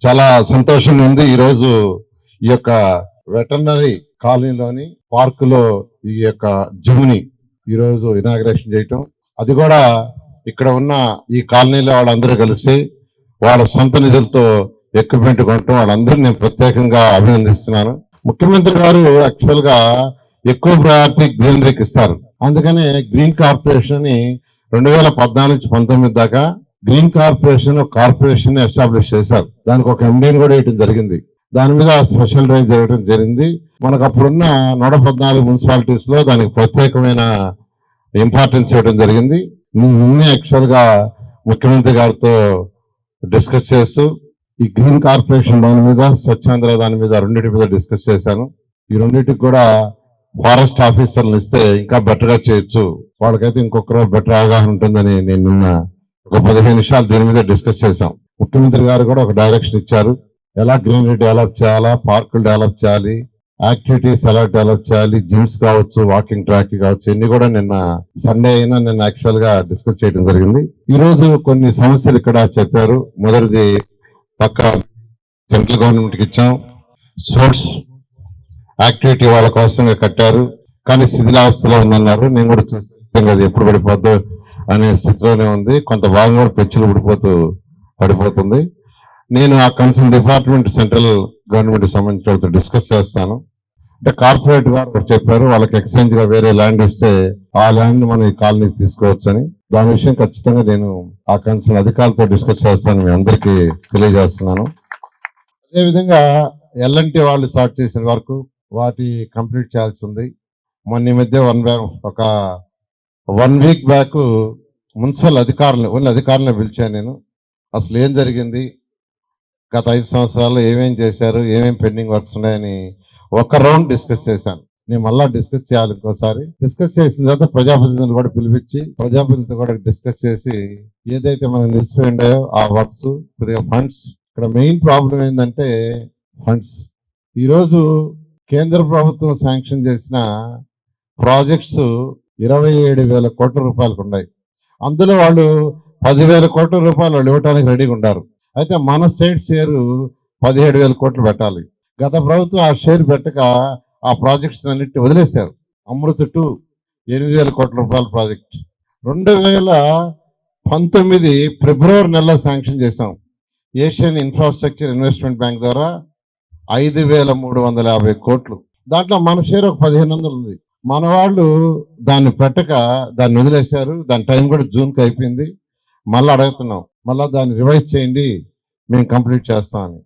చాలా సంతోషంగా ఉంది. ఈరోజు ఈ యొక్క వెటర్నరీ కాలనీలోని పార్కులో ఈ యొక్క జిమ్ని ఈరోజు ఇనాగ్రేషన్ చేయటం, అది కూడా ఇక్కడ ఉన్న ఈ కాలనీలో వాళ్ళందరూ కలిసి వాళ్ళ సొంత నిధులతో ఎక్విప్మెంట్ కొనటం, వాళ్ళందరినీ నేను ప్రత్యేకంగా అభినందిస్తున్నాను. ముఖ్యమంత్రి గారు యాక్చువల్ గా ఎక్కువ ప్రయారిటీ గ్రీనరీకి ఇస్తారు. అందుకనే గ్రీన్ కార్పొరేషన్ ని 2014 నుంచి 19 దాకా గ్రీన్ కార్పొరేషన్ ఎస్టాబ్లిష్ చేశారు. దానికి ఒక ఎండీని కూడా వేయడం జరిగింది. దాని మీద స్పెషల్ డ్రైవ్ జరగడం జరిగింది. మనకు అప్పుడున్న 114 మున్సిపాలిటీస్ లో దానికి ప్రత్యేకమైన ఇంపార్టెన్స్ ఇవ్వడం జరిగింది. నిన్నే యాక్చువల్ గా ముఖ్యమంత్రి గారితో డిస్కస్ చేస్తూ ఈ గ్రీన్ కార్పొరేషన్ దాని మీద, స్వచ్ఛాంధ్ర దాని మీద, రెండింటి మీద డిస్కస్ చేశాను. ఈ రెండింటికి కూడా ఫారెస్ట్ ఆఫీసర్లు ఇస్తే ఇంకా బెటర్ గా చేయొచ్చు, వాళ్ళకైతే ఇంకొకరు బెటర్ అవగాహన ఉంటుందని నేను నిన్న ఒక 15 నిమిషాలు దీని మీద డిస్కస్ చేశాం. ముఖ్యమంత్రి గారు కూడా ఒక డైరెక్షన్ ఇచ్చారు. ఎలా గ్రీనరీ డెవలప్ చేయాలా, పార్కులు డెవలప్ చేయాలి, యాక్టివిటీస్ ఎలా డెవలప్ చేయాలి, జిమ్స్ కావచ్చు, వాకింగ్ ట్రాక్ కావచ్చు, ఇన్ని కూడా నిన్న సండే అయినా నిన్న యాక్చువల్ గా డిస్కస్ చేయడం జరిగింది. ఈ రోజు కొన్ని సమస్యలు ఇక్కడ చెప్పారు. మొదటిది పక్క సెంట్రల్ గవర్నమెంట్ కి ఇచ్చాం. స్పోర్ట్స్ యాక్టివిటీ వాళ్ళ కోసంగా కట్టారు, కానీ శిథిలావస్థలో ఉందన్నారు. నేను కూడా చూస్తాను అది ఎప్పుడు పడిపోద్దు అనే స్థితిలోనే ఉంది. కొంత భాగం కూడా పెచ్చులు పడిపోతుంది. నేను ఆ కన్సర్న్ డిపార్ట్మెంట్ సెంట్రల్ గవర్నమెంట్ సంబంధించిన డిస్కస్ చేస్తాను. అంటే కార్పొరేట్ గారు చెప్పారు వాళ్ళకి ఎక్స్చేంజ్ గా వేరే ల్యాండ్ ఇస్తే ఆ ల్యాండ్ మనం ఈ కాలనీకి తీసుకోవచ్చు అని. దాని విషయం ఖచ్చితంగా నేను ఆ కన్సర్న్ అధికారులతో డిస్కస్ చేస్తాను, మీ అందరికీ తెలియజేస్తున్నాను. అదేవిధంగా ఎల్ఎన్టీ వాళ్ళు స్టార్ట్ చేసిన వరకు వాటి కంప్లీట్ చేయాల్సి ఉంది. మొన్న ఈ మధ్య ఒక 1 వీక్ బ్యాక్ మున్సిపల్ అధికారులను పిలిచాను నేను. అసలు ఏం జరిగింది, గత 5 సంవత్సరాల్లో ఏమేం చేశారు, ఏమేం పెండింగ్ వర్క్స్ ఉన్నాయని ఒక రౌండ్ డిస్కస్ చేశాను. నేను మళ్ళా డిస్కస్ చేయాలి ఇంకోసారి. డిస్కస్ చేసిన తర్వాత ప్రజాప్రతినిధులు కూడా పిలిపించి ప్రజాప్రతినిధులతో కూడా డిస్కస్ చేసి ఏదైతే మనం నిలిచిపోయి ఉన్నాయో ఆ వర్క్స్, ఫండ్స్, ఇక్కడ మెయిన్ ప్రాబ్లం ఏంటంటే ఫండ్స్. ఈరోజు కేంద్ర ప్రభుత్వం శాంక్షన్ చేసిన ప్రాజెక్ట్స్ 27,000 కోట్ల రూపాయలకు ఉన్నాయి. అందులో వాళ్ళు 10,000 కోట్ల రూపాయలు వాళ్ళు ఇవ్వడానికి రెడీగా ఉన్నారు. అయితే మన స్టేట్ షేరు 17,000 కోట్లు పెట్టాలి. గత ప్రభుత్వం ఆ షేర్ పెట్టక ఆ ప్రాజెక్ట్స్ అన్నిటి వదిలేశారు. అమృత్ 2 8,000 కోట్ల రూపాయల ప్రాజెక్ట్ 2019 ఫిబ్రవరి నెలలో శాంక్షన్ చేశాం. ఏషియన్ ఇన్ఫ్రాస్ట్రక్చర్ ఇన్వెస్ట్మెంట్ బ్యాంక్ ద్వారా 5,350 కోట్లు. దాంట్లో మన షేర్ ఒక 1,500 ఉంది. మన వాళ్ళు దాన్ని పెట్టక దాన్ని వదిలేశారు. దాని టైం కూడా జూన్కి అయిపోయింది. మళ్ళీ అడుగుతున్నాం, మళ్ళీ దాన్ని రివైజ్ చేయండి, మేము కంప్లీట్ చేస్తామని.